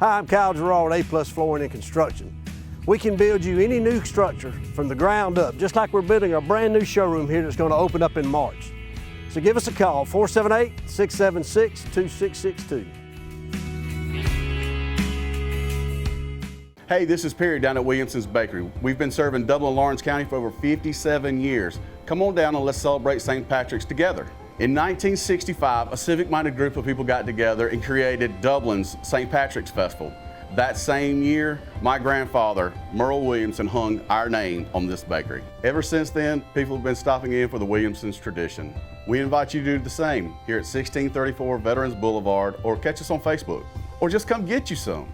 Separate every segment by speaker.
Speaker 1: Hi, I'm Kyle Gerard, A+ Flooring and Construction. We can build you any new structure from the ground up, just like we're building a brand new showroom here that's going to open up in March. So give us a call, 478-676-2662.
Speaker 2: Hey, this is Perry down at Williamson's Bakery. We've been serving Dublin and Lawrence County for over 57 years. Come on down and let's celebrate St. Patrick's together. In 1965, a civic-minded group of people got together and created Dublin's St. Patrick's Festival. That same year, my grandfather, Merle Williamson, hung our name on this bakery. Ever since then, people have been stopping in for the Williamson's tradition. We invite you to do the same here at 1634 Veterans Boulevard, or catch us on Facebook, or just come get you some.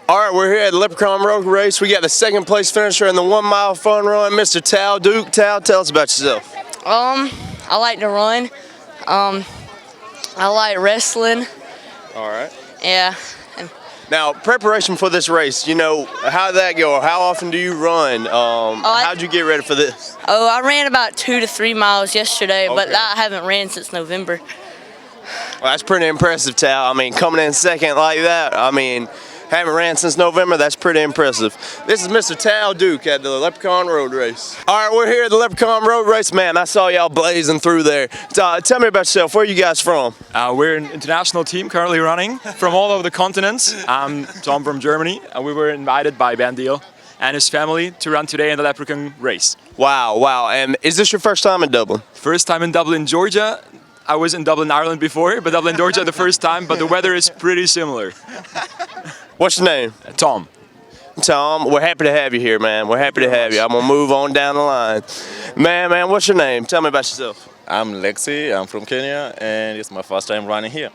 Speaker 3: All right, we're here at the Leprechaun Road Race. We got the second place finisher in the 1 mile fun run, Mr. Tal Duke. Tal, tell us about yourself.
Speaker 4: I like to run. I like wrestling.
Speaker 3: All right.
Speaker 4: Yeah.
Speaker 3: Now, preparation for this race, you know, how did that go? How often do you run? How'd you get ready for this?
Speaker 4: Oh, I ran about 2 to 3 miles yesterday, but
Speaker 3: Okay.
Speaker 4: I haven't ran since November.
Speaker 3: Well, that's pretty impressive, Tal. I mean, coming in second like that, I mean, haven't ran since November, that's pretty impressive. This is Mr. Tal Duke at the Leprechaun Road Race. All right, we're here at the Leprechaun Road Race. Man, I saw y'all blazing through there. Tell me about yourself. Where are you guys from?
Speaker 5: We're an international team currently running from all over the continents. I'm from Germany, and we were invited by Bandil and his family to run today in the Leprechaun race.
Speaker 3: Wow. And is this your first time in Dublin?
Speaker 5: First time in Dublin, Georgia. I was in Dublin, Ireland before, but Dublin, Georgia the first time, but the weather is pretty similar.
Speaker 3: What's your name?
Speaker 5: Tom.
Speaker 3: Tom, we're happy to have you here, man. We're happy to have you. I'm going to move on down the line. Man, what's your name? Tell me about yourself.
Speaker 6: I'm Lexi, I'm from Kenya, and it's my first time running here.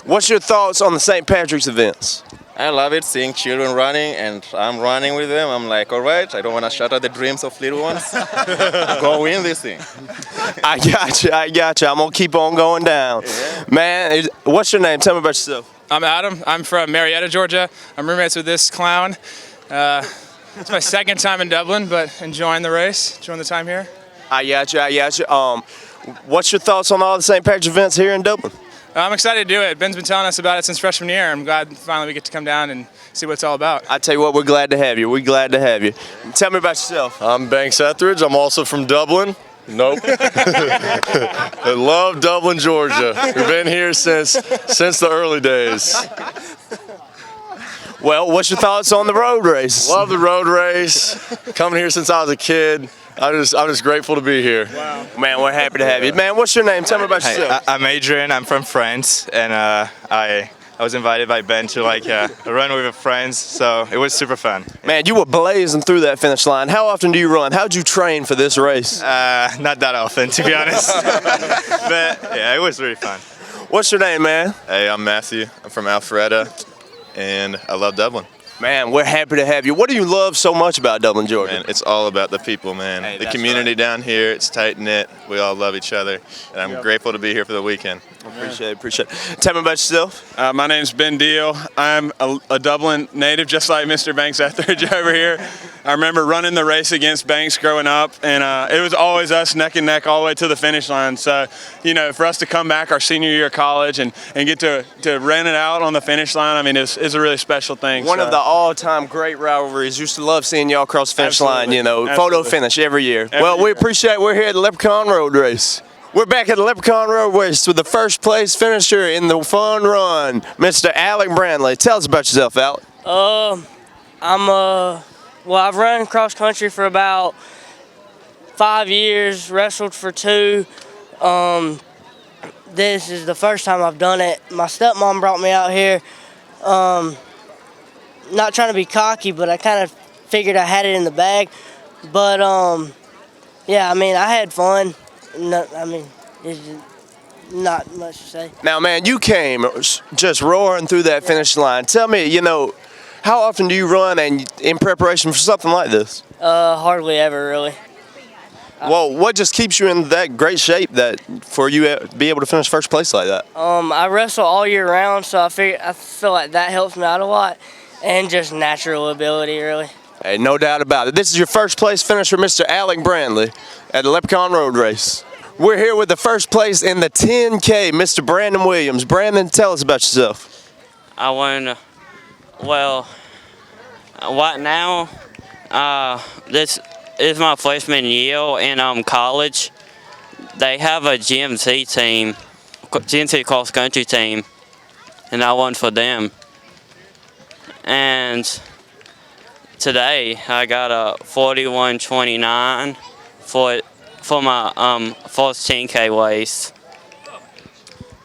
Speaker 3: What's your thoughts on the St. Patrick's events?
Speaker 6: I love it, seeing children running, and I'm running with them. I'm like, all right, I don't want to shatter the dreams of little ones. Go win this thing.
Speaker 3: I got you. I'm going to keep on going down. Yeah. Man, what's your name? Tell me about yourself.
Speaker 7: I'm Adam. I'm from Marietta, Georgia. I'm roommates with this clown. It's my second time in Dublin, but enjoying the race, enjoying the time here.
Speaker 3: I got you. What's your thoughts on all the St. Patrick's events here in Dublin?
Speaker 7: I'm excited to do it. Ben's been telling us about it since freshman year. I'm glad finally we get to come down and see what it's all about.
Speaker 3: I tell you what, we're glad to have you. Tell me about yourself.
Speaker 8: I'm Banks Etheridge. I'm also from Dublin. Nope. I love Dublin, Georgia. We've been here since the early days.
Speaker 3: Well, what's your thoughts on the road race?
Speaker 8: Love the road race. Coming here since I was a kid. I'm just grateful to be here.
Speaker 3: Wow. Man, we're happy to have you. Man, what's your name? Tell me about yourself.
Speaker 9: I'm Adrian. I'm from France, and I was invited by Ben to run with friends, so it was super fun.
Speaker 3: Man, you were blazing through that finish line. How often do you run? How'd you train for this race?
Speaker 9: Not that often, to be honest. But yeah, it was really fun.
Speaker 3: What's your name, man?
Speaker 8: Hey, I'm Matthew. I'm from Alpharetta, and I love Dublin.
Speaker 3: Man, we're happy to have you. What do you love so much about Dublin, Georgia?
Speaker 8: Man, it's all about the people, man.
Speaker 3: Hey,
Speaker 8: the community
Speaker 3: right.
Speaker 8: down here, it's tight-knit. We all love each other, and I'm grateful to be here for the weekend.
Speaker 3: Appreciate it. Tell me about yourself.
Speaker 7: My name's Ben Deal. I'm a Dublin native, just like Mr. Banks Etheridge over here. I remember running the race against Banks growing up, and it was always us neck and neck all the way to the finish line. So, you know, for us to come back our senior year of college and get to run it out on the finish line, I mean, it's a really special thing.
Speaker 3: One of the all-time great rivalries. Used to love seeing y'all cross the finish line, you know,
Speaker 7: Absolutely.
Speaker 3: photo finish every year. We appreciate we're here at the Leprechaun Road Race. We're back at the Leprechaun Road Race with the first place finisher in the fun run, Mr. Alec Brandley. Tell us about yourself, Alec.
Speaker 4: I've run cross country for about 5 years, wrestled for 2. This is the first time I've done it. My stepmom brought me out here. Not trying to be cocky, but I kind of figured I had it in the bag. But yeah, I mean, I had fun. It's not much to say.
Speaker 3: Now, man, you came just roaring through that finish line. Tell me, you know, how often do you run and in preparation for something like this?
Speaker 4: Hardly ever, really.
Speaker 3: Well, what just keeps you in that great shape that for you to be able to finish first place like that?
Speaker 4: I wrestle all year round, so I feel like that helps me out a lot, and just natural ability, really.
Speaker 3: Hey, no doubt about it. This is your first place finisher, Mr. Alec Brandley, at the Leprechaun Road Race. We're here with the first place in the 10K, Mr. Brandon Williams. Brandon, tell us about yourself.
Speaker 10: I won, well, right now, this is my freshman year in college. They have a GMC team, GMC cross country team, and I won for them. And today I got a 41.29 for my first 10K race.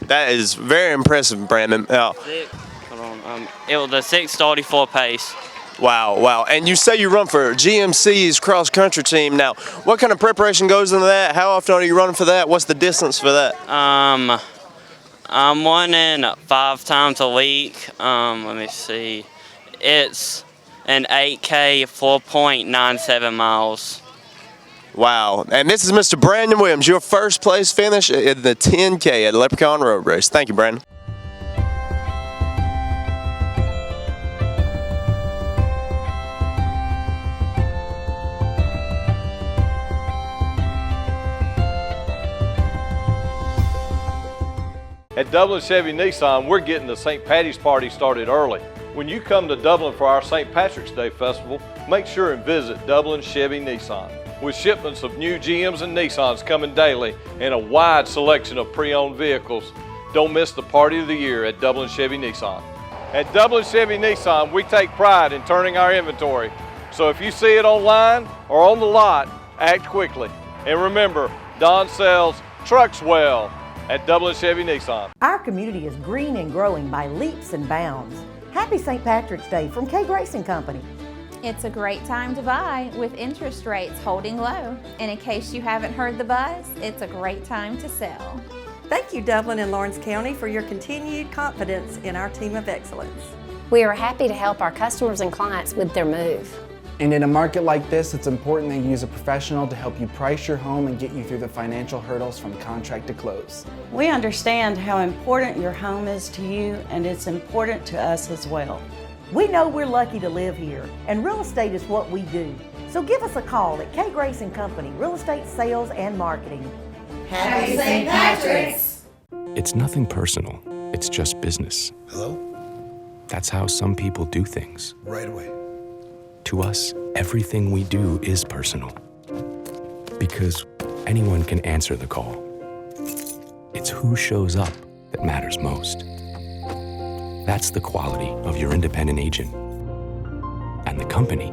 Speaker 3: That is very impressive, Brandon.
Speaker 10: It was a 6:34 pace.
Speaker 3: Wow. And you say you run for GMC's cross-country team. Now, what kind of preparation goes into that? How often are you running for that? What's the distance for that?
Speaker 10: I'm running 5 times a week. Let me see. It's an 8K, 4.97 miles.
Speaker 3: Wow. And this is Mr. Brandon Williams, your first place finish in the 10K at Leprechaun Road Race. Thank you, Brandon.
Speaker 11: At Dublin Chevy Nissan, we're getting the St. Patty's Party started early. When you come to Dublin for our St. Patrick's Day Festival, make sure and visit Dublin Chevy Nissan. With shipments of new GMs and Nissans coming daily and a wide selection of pre-owned vehicles, don't miss the party of the year at Dublin Chevy Nissan. At Dublin Chevy Nissan, we take pride in turning our inventory. So if you see it online or on the lot, act quickly. And remember, Don sells trucks well at Dublin Chevy Nissan.
Speaker 12: Our community is green and growing by leaps and bounds. Happy St. Patrick's Day from K. Grayson Company.
Speaker 13: It's a great time to buy with interest rates holding low. And in case you haven't heard the buzz, it's a great time to sell.
Speaker 12: Thank you, Dublin and Lawrence County, for your continued confidence in our team of excellence.
Speaker 14: We are happy to help our customers and clients with their move.
Speaker 15: And in a market like this, it's important that you use a professional to help you price your home and get you through the financial hurdles from contract to close.
Speaker 16: We understand how important your home is to you, and it's important to us as well.
Speaker 12: We know we're lucky to live here, and real estate is what we do. So give us a call at K. Grayson Company, Real Estate Sales and Marketing.
Speaker 17: Happy St. Patrick's!
Speaker 18: It's nothing personal, it's just business.
Speaker 19: Hello?
Speaker 18: That's how some people do things.
Speaker 19: Right away.
Speaker 18: To us, everything we do is personal. Because anyone can answer the call. It's who shows up that matters most. That's the quality of your independent agent and the company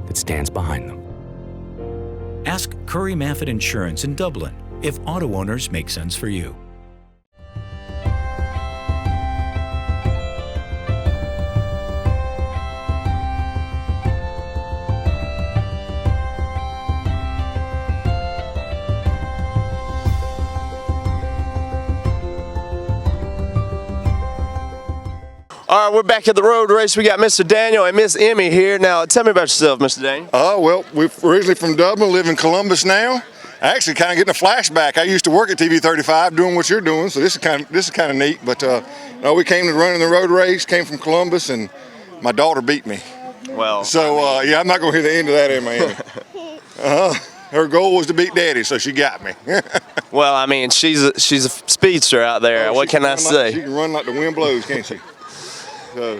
Speaker 18: that stands behind them.
Speaker 20: Ask Curry Maffett Insurance in Dublin if auto owners make sense for you.
Speaker 3: All right, we're back at the road race. We got Mr. Daniel and Miss Emmy here. Now, tell me about yourself, Mr. Daniel.
Speaker 21: Well, we're originally from Dublin, live in Columbus now. Actually, kind of getting a flashback. I used to work at TV 35 doing what you're doing, so this is kind of neat. But we came to running the road race, came from Columbus, and my daughter beat me.
Speaker 3: Well,
Speaker 21: so yeah, I'm not going to hear the end of that, Emma. Her goal was to beat Daddy, so she got me.
Speaker 3: Well, I mean, she's a speedster out there. What can I say?
Speaker 21: She can run like the wind blows, can't she?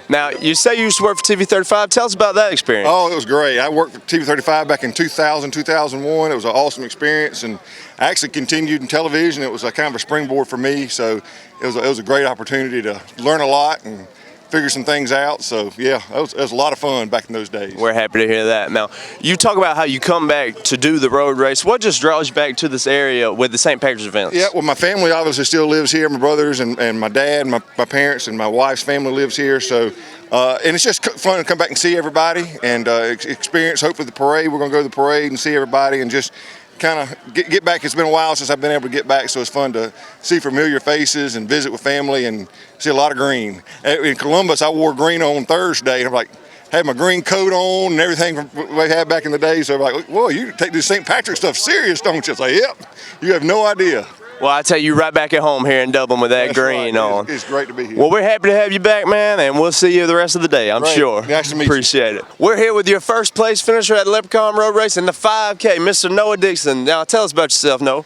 Speaker 3: Now, you say you used to work for TV 35. Tell us about that experience.
Speaker 21: Oh, it was great. I worked for TV 35 back in 2000, 2001. It was an awesome experience, and I actually continued in television. It was a kind of a springboard for me, so it was a great opportunity to learn a lot and figure some things out. So yeah, it was a lot of fun back in those days.
Speaker 3: We're happy to hear that. Now, you talk about how you come back to do the road race. What just draws you back to this area with the St. Patrick's events?
Speaker 21: Yeah, well, my family obviously still lives here. My brothers and my dad, my parents, and my wife's family lives here. So, and it's just fun to come back and see everybody and experience, hopefully, the parade. We're going to go to the parade and see everybody and just kind of get back. It's been a while since I've been able to get back, so it's fun to see familiar faces and visit with family and see a lot of green. In Columbus, I wore green on Thursday, and I'm like, had my green coat on and everything we had back in the day. So like, whoa, you take this St. Patrick stuff serious, don't you? It's like, yep, you have no idea.
Speaker 3: Well, I tell you, right back at home here in Dublin with that green on.
Speaker 21: It's great to be here.
Speaker 3: Well, we're happy to have you back, man, and we'll see you the rest of the day, I'm sure.
Speaker 21: Nice to meet you.
Speaker 3: Appreciate it. We're here with your first place finisher at the Leprechaun Road Race in the 5K, Mr. Noah Dixon. Now, tell us about yourself, Noah.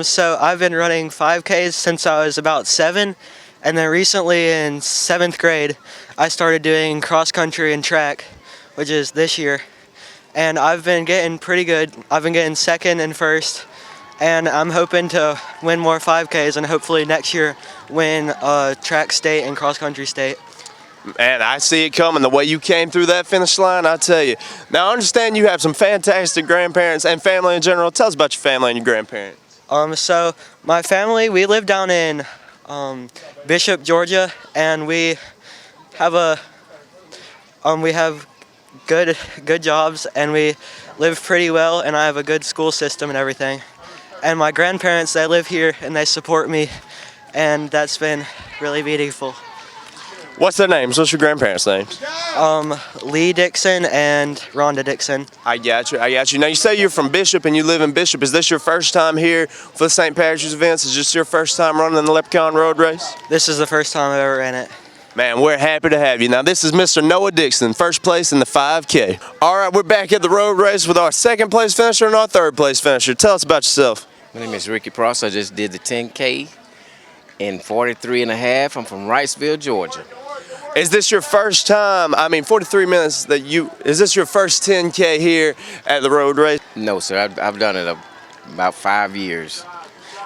Speaker 19: So I've been running 5Ks since I was about 7, and then recently in 7th grade, I started doing cross country and track, which is this year. And I've been getting pretty good. I've been getting 2nd and 1st. And I'm hoping to win more 5Ks and hopefully next year win track state and cross country state.
Speaker 3: Man, I see it coming. The way you came through that finish line, I tell you. Now, I understand you have some fantastic grandparents and family in general. Tell us about your family and your grandparents.
Speaker 19: So my family, we live down in Bishop, Georgia, and we have good jobs, and we live pretty well, and I have a good school system and everything. And my grandparents, they live here and they support me, and that's been really beautiful.
Speaker 3: What's their names? What's your grandparents' names?
Speaker 19: Lee Dixon and Rhonda Dixon.
Speaker 3: I got you. Now, you say you're from Bishop and you live in Bishop. Is this your first time here for the St. Patrick's events? Is this your first time running the Leprechaun Road Race?
Speaker 19: This is the first time I've ever ran it.
Speaker 3: Man, we're happy to have you. Now, this is Mr. Noah Dixon, first place in the 5K. All right, we're back at the road race with our 2nd place finisher and our 3rd place finisher. Tell us about yourself.
Speaker 22: My name is Ricky Pross. I just did the 10K in 43 and a half. I'm from Wrightsville, Georgia.
Speaker 3: Is this your first time, 43 minutes is this your first 10K here at the road race?
Speaker 22: No, sir. I've done it about 5 years.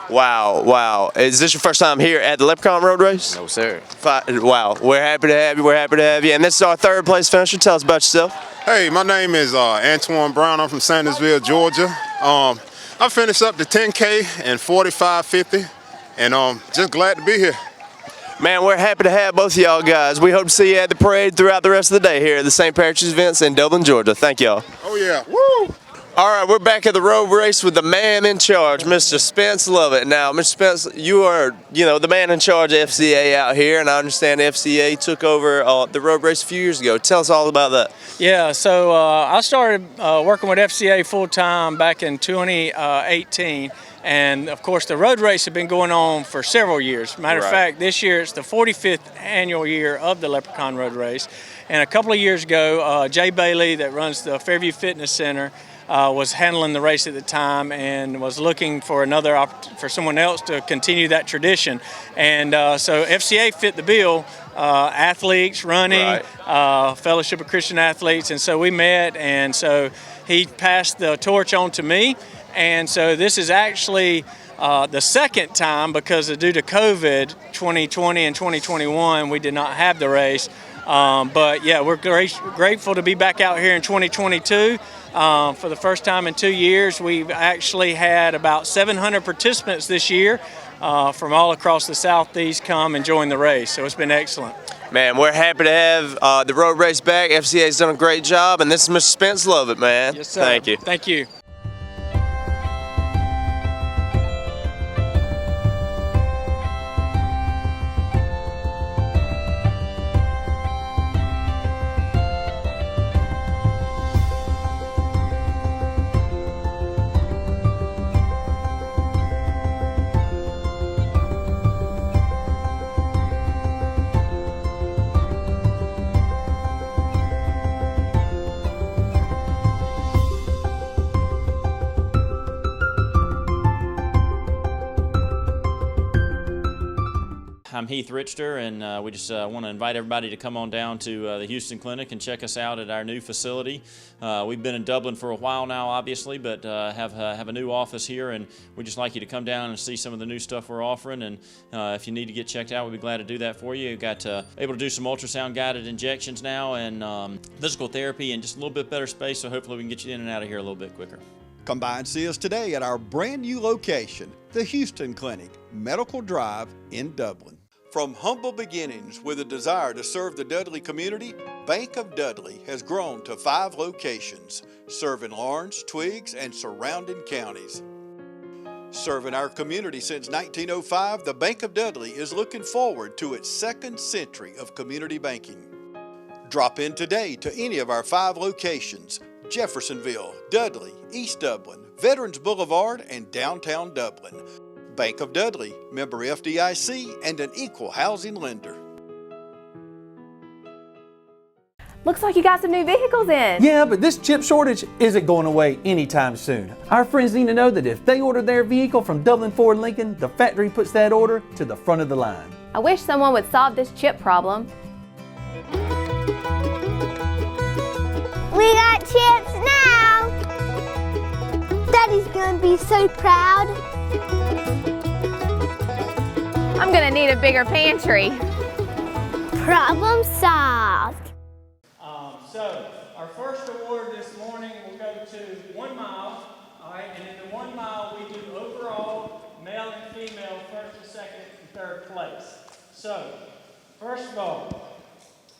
Speaker 3: Wow. Is this your first time here at the Leprechaun Road Race?
Speaker 22: No, sir.
Speaker 3: Wow. We're happy to have you. And this is our 3rd place finisher. Tell us about yourself.
Speaker 23: Hey, my name is Antoine Brown. I'm from Sandersville, Georgia. I finished up the 10K in 45:50, and just glad to be here.
Speaker 3: Man, we're happy to have both of y'all guys. We hope to see you at the parade throughout the rest of the day here at the St. Patrick's events in Dublin, Georgia. Thank y'all.
Speaker 23: Oh, yeah. Woo!
Speaker 3: All right, we're back at the road race with the man in charge, Mr. Spence Lovett. Now, Mr. Spence, you are, the man in charge of FCA out here, and I understand FCA took over the road race a few years ago. Tell us all about that.
Speaker 24: Yeah, so I started working with FCA full-time back in 2018. And of course, the road race had been going on for several years. Matter of fact, this year it's the 45th annual year of the Leprechaun Road Race. And a couple of years ago, Jay Bailey, that runs the Fairview Fitness Center, was handling the race at the time and was looking for for someone else to continue that tradition. And so FCA fit the bill. Athletes, running, Fellowship of Christian Athletes, and so we met, and so he passed the torch on to me. And so this is actually the 2nd time, because due to COVID 2020 and 2021, we did not have the race. But yeah, we're grateful to be back out here in 2022. For the first time in 2 years, we've actually had about 700 participants this year from all across the Southeast come and join the race. So it's been excellent.
Speaker 3: Man, we're happy to have the road race back. FCA's done a great job, and this is Mr. Spence Lovett, man.
Speaker 24: Yes, sir.
Speaker 3: Thank you.
Speaker 24: Thank you.
Speaker 25: I'm Heath Richter, and we just want to invite everybody to come on down to the Houston Clinic and check us out at our new facility. We've been in Dublin for a while now, obviously, but have a new office here, and we'd just like you to come down and see some of the new stuff we're offering. And if you need to get checked out, we'd be glad to do that for you. We've got able to do some ultrasound guided injections now, and physical therapy, and just a little bit better space, so hopefully we can get you in and out of here a little bit quicker.
Speaker 26: Come by and see us today at our brand new location, the Houston Clinic, Medical Drive in Dublin. From humble beginnings with a desire to serve the Dudley community, Bank of Dudley has grown to 5 locations, serving Lawrence, Twiggs, and surrounding counties. Serving our community since 1905, the Bank of Dudley is looking forward to its 2nd century of community banking. Drop in today to any of our 5 locations: Jeffersonville, Dudley, East Dublin, Veterans Boulevard, and downtown Dublin. Bank of Dudley, member FDIC, and an equal housing lender.
Speaker 1: Looks like you got some new vehicles in.
Speaker 2: Yeah, but this chip shortage isn't going away anytime soon. Our friends need to know that if they order their vehicle from Dublin Ford Lincoln, the factory puts that order to the front of the line.
Speaker 1: I wish someone would solve this chip problem.
Speaker 5: We got chips now! Daddy's gonna be so proud.
Speaker 1: I'm gonna need a bigger pantry.
Speaker 5: Problem solved.
Speaker 24: So our first award this morning will go to 1 mile. All right, and in the 1 mile we do overall male and female first and second and third place. So first of all,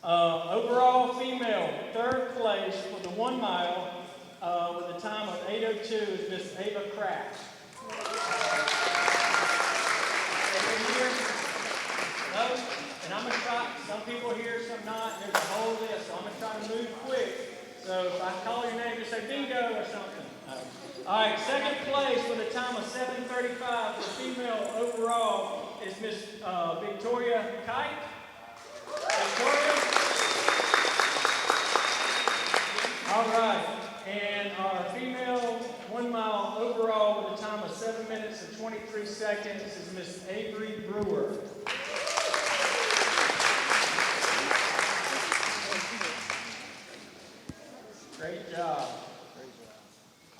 Speaker 24: overall female third place for the 1 mile with a time of 8:02 is Miss Ava Kraft. No? And I'm going to try, some people here, some not, and there's a whole list, so I'm going to try to move quick. So if I call your name, just say bingo or something. All right, second place with a time of 7:35 for female overall is Miss Victoria Kite. Victoria. All right, and our female 1 mile overall with a time of 7 minutes and 23 seconds is Miss Avery Brewer. Great job.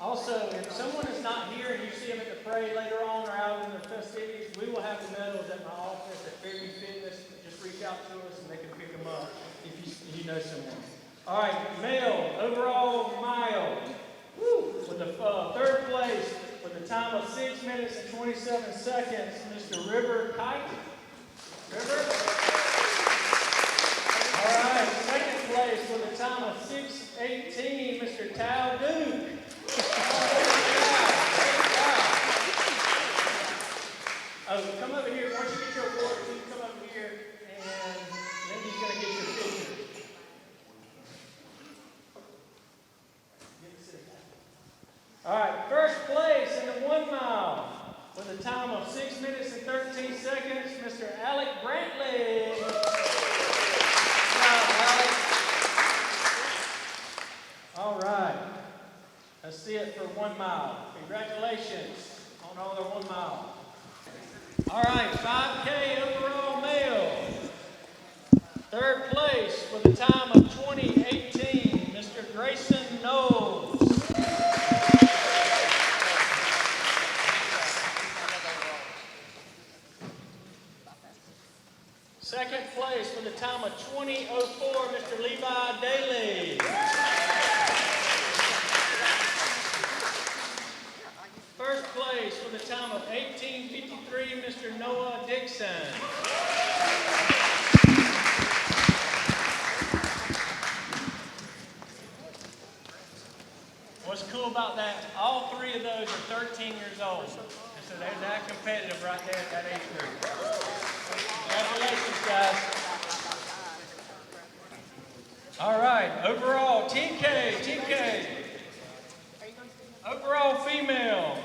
Speaker 24: Also, if someone is not here and you see them at the parade later on or out in the festivities, we will have the medals at my office at Fairview Fitness. Just reach out to us and they can pick them up if you know someone. All right, male overall mile with the third place with a time of 6 minutes and 27 seconds, Mr. River Kite. River. All right, second place with a time of 6:18, Mr. Tao Duke. Oh, come over here. Once you get your award, you come over here, and Lindy's going to get your picture. All right, first place in the 1 mile with a time of 6 minutes and 13 seconds, Mr. Alec Brantley. All right, let's see it for 1 mile. Congratulations on all their 1 mile. All right, 5K overall male. Third place with a time of 20:18, Mr. Grayson Knowles. Second place with a time of 20:04, Mr. Levi Daly. First place with a time of 18:53, Mr. Noah Dixon. What's cool about that, all 3 of those are 13 years old. And so they're that competitive right there at that age group. Congratulations, guys. All right, overall, 10K. Overall female.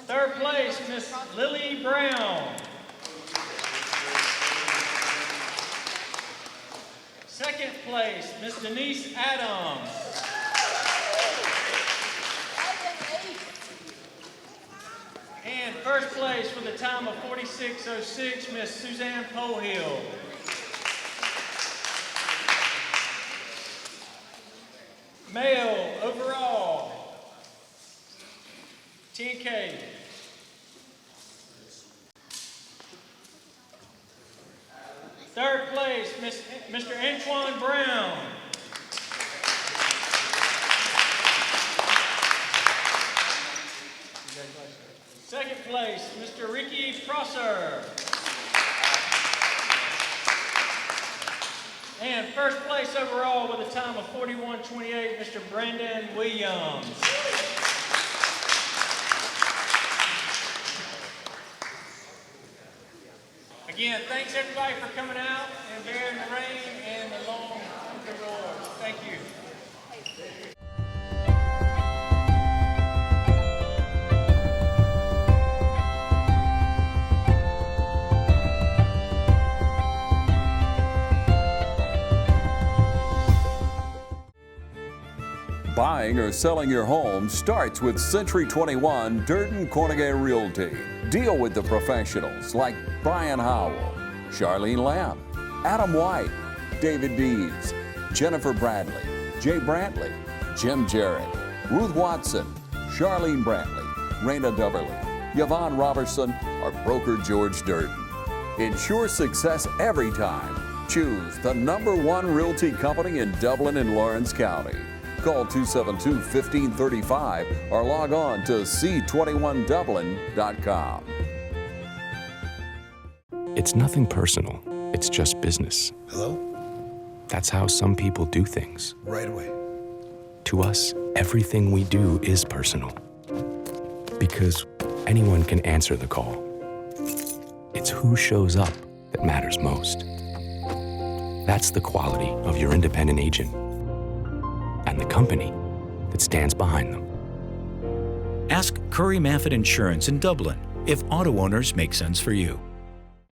Speaker 24: Third place, Miss Lily Brown. Second place, Miss Denise Adams. And first place with a time of 46:06, Miss Suzanne Pohill. Male overall, 10K. Third place, Mr. Antoine Brown. Second place, Mr. Ricky Prosser. And first place overall with a time of 41:28, Mr. Brandon Williams. Again, thanks everybody for coming out and bearing the rain and the long Thank you.
Speaker 4: Buying or selling your home starts with Century 21 Durden Cornegay Realty. Deal with the professionals like Brian Howell, Charlene Lamb, Adam White, David Dees, Jennifer Bradley, Jay Brantley, Jim Jarrett, Ruth Watson, Charlene Brantley, Raina Duberly, Yvonne Robertson, or broker George Durden. Ensure success every time. Choose the #1 realty company in Dublin and Lawrence County. Call 272-1535 or log on to c21dublin.com.
Speaker 18: It's nothing personal. It's just business.
Speaker 6: Hello?
Speaker 18: That's how some people do things.
Speaker 6: Right away.
Speaker 18: To us, everything we do is personal. Because anyone can answer the call. It's who shows up that matters most. That's the quality of your independent agent and the company that stands behind them.
Speaker 20: Ask Curry Maffett Insurance in Dublin if auto owners make sense for you.